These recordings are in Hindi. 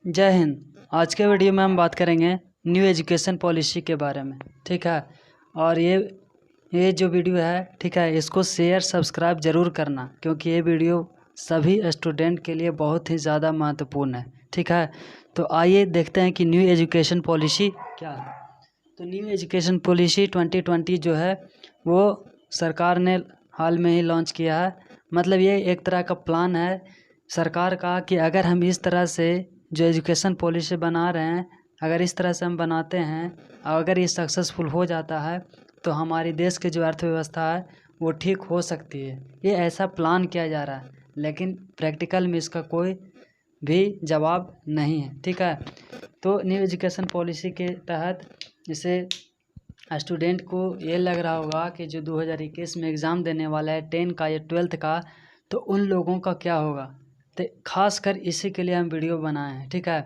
जय हिंद। आज के वीडियो में हम बात करेंगे न्यू एजुकेशन पॉलिसी के बारे में। ठीक है, और ये जो वीडियो है, ठीक है, इसको शेयर सब्सक्राइब ज़रूर करना, क्योंकि ये वीडियो सभी स्टूडेंट के लिए बहुत ही ज़्यादा महत्वपूर्ण है। ठीक है, तो आइए देखते हैं कि न्यू एजुकेशन पॉलिसी क्या है। तो न्यू एजुकेशन पॉलिसी 2020 जो है वो सरकार ने हाल में ही लॉन्च किया है। मतलब ये एक तरह का प्लान है सरकार का कि अगर हम इस तरह से जो एजुकेशन पॉलिसी बना रहे हैं, अगर इस तरह से हम बनाते हैं और अगर ये सक्सेसफुल हो जाता है तो हमारी देश की जो अर्थव्यवस्था है वो ठीक हो सकती है। ये ऐसा प्लान किया जा रहा है, लेकिन प्रैक्टिकल में इसका कोई भी जवाब नहीं है। ठीक है, तो न्यू एजुकेशन पॉलिसी के तहत इसे स्टूडेंट को ये लग रहा होगा कि जो 2021 में एग्ज़ाम देने वाला है 10 का या 12th का, तो उन लोगों का क्या होगा। तो खासकर इसी के लिए हम वीडियो बनाए हैं। ठीक है,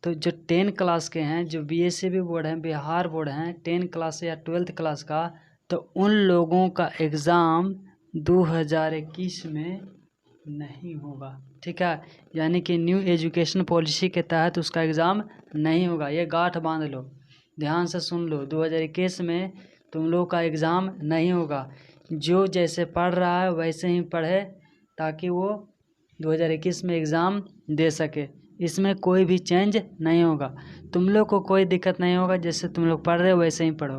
तो जो 10 क्लास के हैं, जो बीएससी बोर्ड हैं, बिहार बोर्ड हैं, 10 क्लास या 12th क्लास का, तो उन लोगों का एग्ज़ाम 2021 में नहीं होगा। ठीक है, यानी कि न्यू एजुकेशन पॉलिसी के तहत उसका एग्ज़ाम नहीं होगा। ये गांठ बांध लो, ध्यान से सुन लो, 2021 में तुम लोग का एग्ज़ाम नहीं होगा। जो जैसे पढ़ रहा है वैसे ही पढ़े, ताकि वो 2021 में एग्ज़ाम दे सके। इसमें कोई भी चेंज नहीं होगा, तुम लोग को कोई दिक्कत नहीं होगा। जैसे तुम लोग पढ़ रहे हो वैसे ही पढ़ो।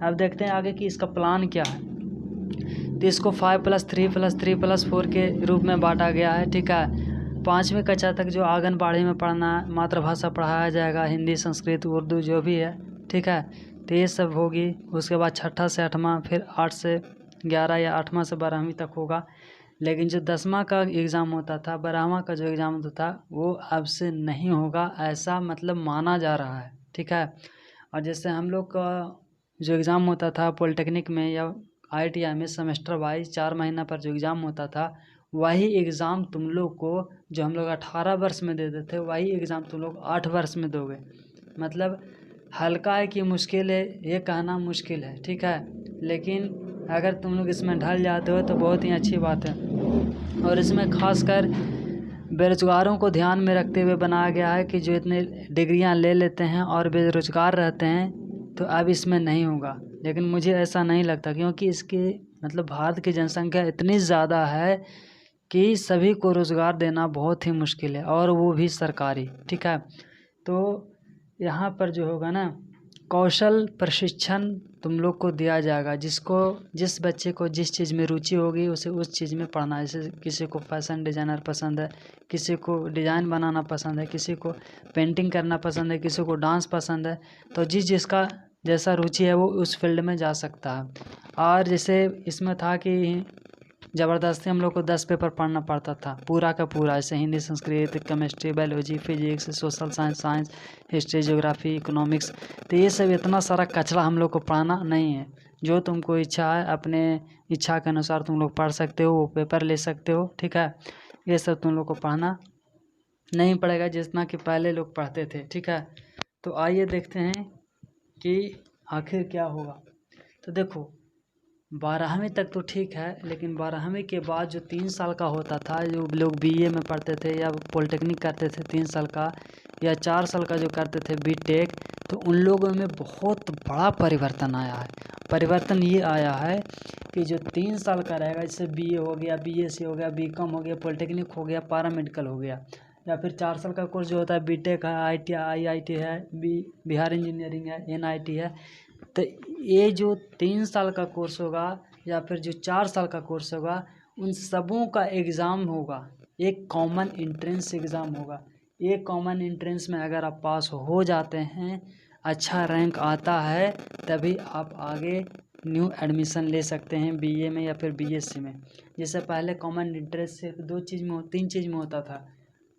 अब देखते हैं आगे कि इसका प्लान क्या है। तो इसको 5+3+3+4 के रूप में बांटा गया है। ठीक है, 5वीं कक्षा तक जो आंगनबाड़ी में पढ़ना है, मातृभाषा पढ़ाया जाएगा, हिंदी, संस्कृत, उर्दू जो भी है। ठीक है, तो ये सब होगी। उसके बाद 6ठा से 8वां, फिर 8 से 11 या 8वां से 12वीं तक होगा। लेकिन जो 10वां का एग्ज़ाम होता था, 12वां का जो एग्ज़ाम होता था, वो अब से नहीं होगा, ऐसा मतलब माना जा रहा है। ठीक है, और जैसे हम लोग का जो एग्ज़ाम होता था पॉलिटेक्निक में या IITI में सेमेस्टर वाइज 4 महीना पर जो एग्ज़ाम होता था, वही एग्ज़ाम तुम लोग को जो हम लोग 18 वर्ष में देते थे, वही एग्ज़ाम तुम लोग 8 वर्ष में दोगे। मतलब हल्का है कि मुश्किल है, ये कहना मुश्किल है। ठीक है, लेकिन अगर तुम लोग इसमें ढल जाते हो तो बहुत ही अच्छी बात है। और इसमें खासकर बेरोज़गारों को ध्यान में रखते हुए बनाया गया है कि जो इतने डिग्रियां ले लेते हैं और बेरोज़गार रहते हैं, तो अब इसमें नहीं होगा। लेकिन मुझे ऐसा नहीं लगता, क्योंकि इसकी मतलब भारत की जनसंख्या इतनी ज़्यादा है कि सभी को रोज़गार देना बहुत ही मुश्किल है, और वो भी सरकारी। ठीक है, तो यहाँ पर जो होगा ना, कौशल प्रशिक्षण तुम लोग को दिया जाएगा। जिस बच्चे को जिस चीज़ में रुचि होगी उसे उस चीज़ में पढ़ना है। जैसे किसी को फैशन डिज़ाइनर पसंद है, किसी को डिज़ाइन बनाना पसंद है, किसी को पेंटिंग करना पसंद है, किसी को डांस पसंद है, तो जिसका जैसा रुचि है वो उस फील्ड में जा सकता है। और जैसे इसमें था कि ज़बरदस्ती हम लोग को 10 पेपर पढ़ना पड़ता था, पूरा का पूरा, जैसे Hindi, Sanskrit, chemistry, biology, physics, social science, history, geography, economics. तो ये सब इतना सारा कचरा हम लोग को पढ़ना नहीं है। जो तुमको इच्छा है, अपने इच्छा के अनुसार तुम लोग पढ़ सकते हो, वो पेपर ले सकते हो। ठीक है, ये सब तुम लोग को पढ़ना नहीं पड़ेगा जितना कि पहले लोग पढ़ते थे। ठीक है, तो आइए देखते हैं कि आखिर क्या होगा। तो देखो, 12वीं तक तो ठीक है, लेकिन 12वीं के बाद जो 3 साल का होता था, जो लोग बीए में पढ़ते थे या पॉलिटेक्निक करते थे 3 साल का, या 4 साल का जो करते थे बीटेक, तो उन लोगों में बहुत बड़ा परिवर्तन आया है। परिवर्तन ये आया है कि जो 3 साल का रहेगा, जैसे बीए हो गया, बीएससी हो गया, बीकॉम हो गया, पॉलिटेक्निक हो गया, पैरामेडिकल हो गया, या फिर 4 साल का कोर्स जो होता है बीटेक है, IIT है, बिहार इंजीनियरिंग है, NIT है। तो ये जो 3 साल का कोर्स होगा या फिर जो 4 साल का कोर्स होगा, उन सबों का एग्ज़ाम होगा, एक कॉमन एंट्रेंस एग्ज़ाम होगा। ये कॉमन एंट्रेंस में अगर आप पास हो जाते हैं, अच्छा रैंक आता है, तभी आप आगे न्यू एडमिशन ले सकते हैं बीए में या फिर बीएससी में। जैसे पहले कॉमन एंट्रेंस सिर्फ 3 चीज़ में होता था,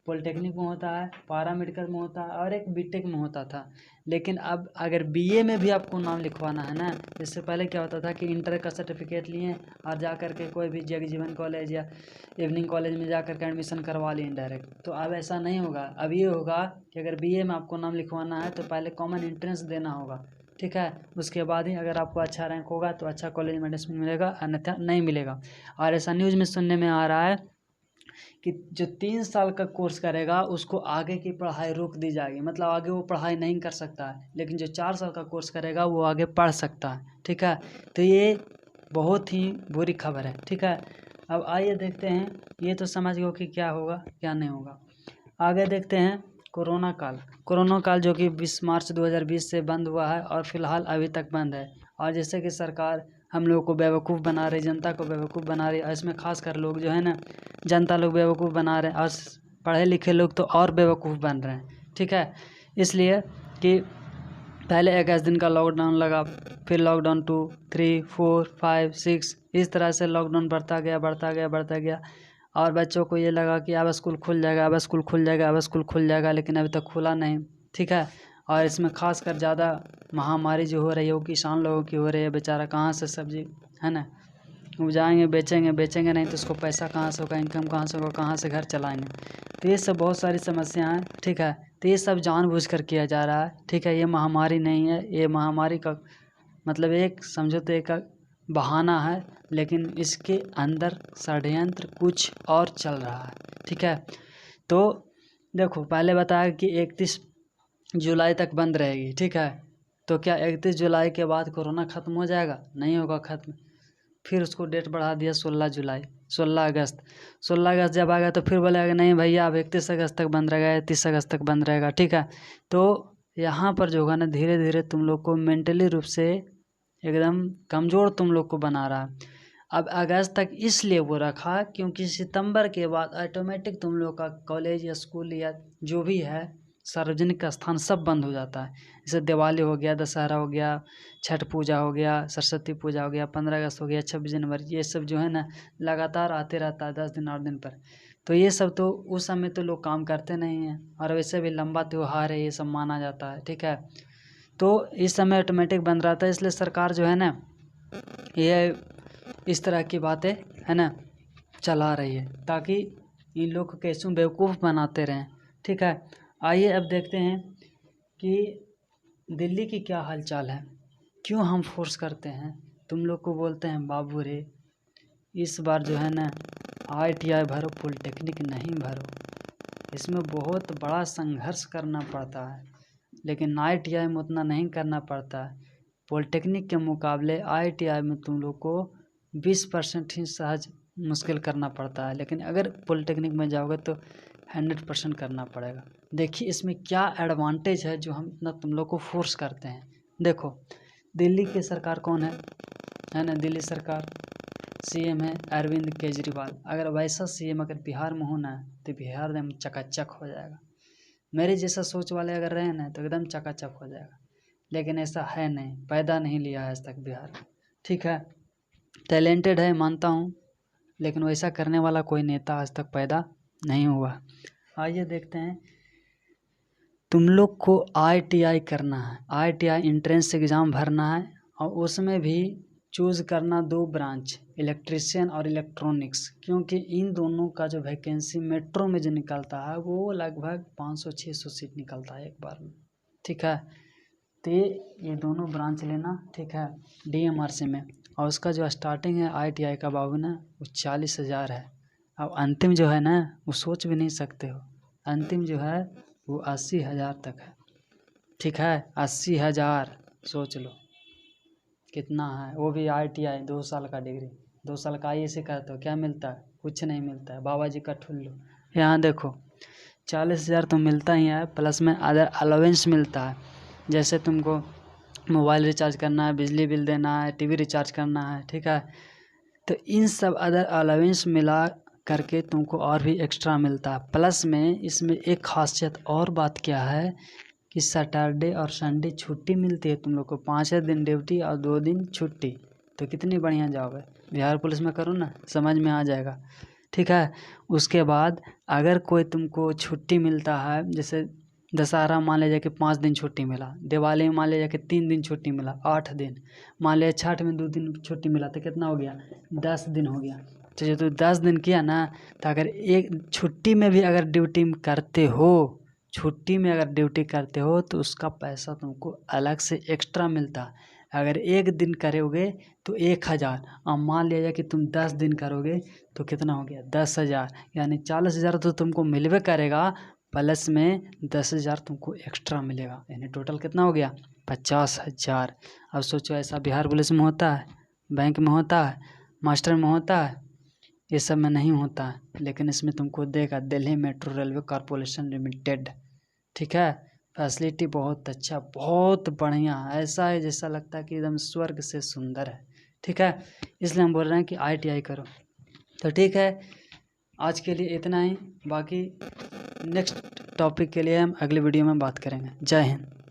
पॉलिटेक्निक में होता है, पैरामेडिकल में होता है, और एक बीटेक में होता था। लेकिन अब अगर बीए में भी आपको नाम लिखवाना है ना, इससे पहले क्या होता था कि इंटर का सर्टिफिकेट लिए और जा कर के कोई भी जगजीवन कॉलेज या इवनिंग कॉलेज में जा कर के एडमिशन करवा लिए डायरेक्ट। तो अब ऐसा नहीं होगा, अब ये होगा कि अगर बीए में आपको नाम लिखवाना है तो पहले कॉमन एंट्रेंस देना होगा। ठीक है, उसके बाद ही अगर आपको अच्छा रैंक होगा तो अच्छा कॉलेज में एडमिशन मिलेगा, अन्यथा नहीं मिलेगा। और ऐसा न्यूज़ में सुनने में आ रहा है कि जो 3 साल का कोर्स करेगा उसको आगे की पढ़ाई रोक दी जाएगी, मतलब आगे वो पढ़ाई नहीं कर सकता है, लेकिन जो 4 साल का कोर्स करेगा वो आगे पढ़ सकता है। ठीक है, तो ये बहुत ही बुरी खबर है। ठीक है, अब आइए देखते हैं, ये तो समझ गए कि क्या होगा क्या नहीं होगा। आगे देखते हैं कोरोना काल जो कि 20 मार्च 2020 से बंद हुआ है और फिलहाल अभी तक बंद है। और जैसे कि सरकार हम लोग को बेवकूफ़ बना रही, जनता को बेवकूफ़ बना रही, और इसमें खासकर लोग जो है ना, जनता लोग बेवकूफ़ बना रहे हैं और पढ़े लिखे लोग तो और बेवकूफ़ बन रहे हैं। ठीक है, इसलिए कि पहले 21 दिन का लॉकडाउन लगा, फिर लॉकडाउन 2, 3, 4, 5, 6, इस तरह से लॉकडाउन बढ़ता गया और बच्चों को ये लगा कि अब स्कूल खुल जाएगा, लेकिन अभी तक खुला नहीं। ठीक है, और इसमें खासकर ज़्यादा महामारी जो हो रही है वो किसान लोगों की हो रही है। बेचारा कहाँ से सब्जी है ना उपजाएंगे, बेचेंगे नहीं तो उसको पैसा कहाँ से होगा, इनकम कहाँ से होगा, कहाँ से घर चलाएंगे। तो ये सब बहुत सारी समस्याएं हैं। ठीक है, तो ये सब जानबूझकर किया जा रहा है। ठीक है, ये महामारी नहीं है, ये महामारी का मतलब एक समझो तो एक बहाना है, लेकिन इसके अंदर षड्यंत्र कुछ और चल रहा है। ठीक है, तो देखो पहले बताया कि 31 जुलाई तक बंद रहेगी। ठीक है, तो क्या 31 जुलाई के बाद कोरोना ख़त्म हो जाएगा? नहीं होगा ख़त्म। फिर उसको डेट बढ़ा दिया 16 अगस्त जब आ गया तो फिर बोलेगा नहीं भैया अब 31 अगस्त तक बंद रहेगा, 31 अगस्त तक बंद रहेगा। ठीक है, तो यहाँ पर जो होगा ना, धीरे धीरे तुम लोग को मेंटली रूप से एकदम कमज़ोर तुम लोग को बना रहा है। अब अगस्त तक इसलिए वो रखा क्योंकि सितंबर के बाद ऑटोमेटिक तुम लोग का कॉलेज या स्कूल या जो भी है सार्वजनिक स्थान सब बंद हो जाता है। जैसे दिवाली हो गया, दशहरा हो गया, छठ पूजा हो गया, सरस्वती पूजा हो गया, 15 अगस्त हो गया, 26 जनवरी, ये सब जो है ना लगातार आते रहता है 10 दिन 8 दिन पर। तो ये सब तो उस समय तो लोग काम करते नहीं हैं, और वैसे भी लंबा त्यौहार है, ये सब माना जाता है। ठीक है, तो इस समय ऑटोमेटिक बंद रहता है, इसलिए सरकार जो है ना ये इस तरह की बातें है ना चला रही है ताकि इन लोग को कैसे बेवकूफ़ बनाते रहें। ठीक है, आइए अब देखते हैं कि दिल्ली की क्या हालचाल है। क्यों हम फोर्स करते हैं, तुम लोग को बोलते हैं बाबू रे इस बार जो है ना ITI भरो, पॉलिटेक्निक नहीं भरो। इसमें बहुत बड़ा संघर्ष करना पड़ता है, लेकिन ITI में उतना नहीं करना पड़ता है। पॉलिटेक्निक के मुकाबले ITI में तुम लोग को 20% ही सहज मुश्किल करना पड़ता है, लेकिन अगर पॉलिटेक्निक में जाओगे तो 100% करना पड़ेगा। देखिए इसमें क्या एडवांटेज है जो हम इतना तुम लोग को फोर्स करते हैं। देखो दिल्ली की सरकार कौन है ना, दिल्ली सरकार CM है अरविंद केजरीवाल। अगर वैसा CM अगर बिहार में होना तो बिहार एकदम चकाचक हो जाएगा। मेरे जैसा सोच वाले अगर रहे ना तो एकदम चकाचक हो जाएगा, लेकिन ऐसा है नहीं, पैदा नहीं लिया है आज तक बिहार। ठीक है, टैलेंटेड है मानता हूँ, लेकिन वैसा करने वाला कोई नेता आज तक पैदा नहीं हुआ। आइए देखते हैं, तुम लोग को ITI करना है, ITI एंट्रेंस एग्ज़ाम भरना है, और उसमें भी चूज़ करना 2 ब्रांच, इलेक्ट्रिशियन और इलेक्ट्रॉनिक्स, क्योंकि इन दोनों का जो वैकेंसी मेट्रो में जो निकलता है वो लगभग 500-600 सीट निकलता है एक बार में। ठीक है, तो ये दोनों ब्रांच लेना। ठीक है, DMRC में, और उसका जो स्टार्टिंग है ITI का बाबू ना वो 40,000 है। अब अंतिम जो है ना वो सोच भी नहीं सकते हो, अंतिम जो है वो 80,000 तक है। ठीक है, 80,000 सोच लो कितना है, वो भी ITI 2 साल का डिग्री, 2 साल का ISC करते हो, क्या मिलता है? कुछ नहीं मिलता है, बाबा जी का ठुल्लू। यहाँ देखो 40,000 तो मिलता ही है, प्लस में अदर अलावेंस मिलता है, जैसे तुमको मोबाइल रिचार्ज करना है, बिजली बिल देना है, TV रिचार्ज करना है। ठीक है, तो इन सब अदर अलावेंस मिला करके तुमको और भी एक्स्ट्रा मिलता है। प्लस में इसमें एक खासियत और बात क्या है कि सैटरडे और संडे छुट्टी मिलती है तुम लोग को, 5 दिन ड्यूटी और 2 दिन छुट्टी। तो कितनी बढ़िया जॉब है, बिहार पुलिस में करो ना समझ में आ जाएगा। ठीक है, उसके बाद अगर कोई तुमको छुट्टी मिलता है, जैसे दशहरा मान लीजिए कि 5 दिन छुट्टी मिला, दिवाली में मान लीजिए कि 3 दिन छुट्टी मिला, 8 दिन, मान लीजिए छठ में 2 दिन छुट्टी मिला तो कितना हो गया, 10 दिन हो गया। तो जो 10 दिन किया ना, तो अगर एक छुट्टी में भी अगर ड्यूटी करते हो, छुट्टी में अगर ड्यूटी करते हो तो उसका पैसा तुमको अलग से एक्स्ट्रा मिलता है। अगर 1 दिन करोगे तो 1000, और मान लिया जाए कि तुम 10 दिन करोगे तो कितना हो गया 10,000, यानी 40,000 तो तुमको मिलवे करेगा, प्लस में 10,000 तुमको एक्स्ट्रा मिलेगा, यानी टोटल कितना हो गया 50,000। अब सोचो ऐसा बिहार पुलिस में होता है, बैंक में होता है, मास्टर में होता है, ये सब में नहीं होता है, लेकिन इसमें तुमको देगा Delhi metro railway corporation limited. ठीक है, फैसिलिटी बहुत अच्छा, बहुत बढ़िया, ऐसा है जैसा लगता है कि एकदम स्वर्ग से सुंदर है। ठीक है, इसलिए हम बोल रहे हैं कि ITI करो। तो ठीक है, आज के लिए इतना ही, बाकी नेक्स्ट टॉपिक के लिए हम अगले वीडियो में बात करेंगे। जय हिंद।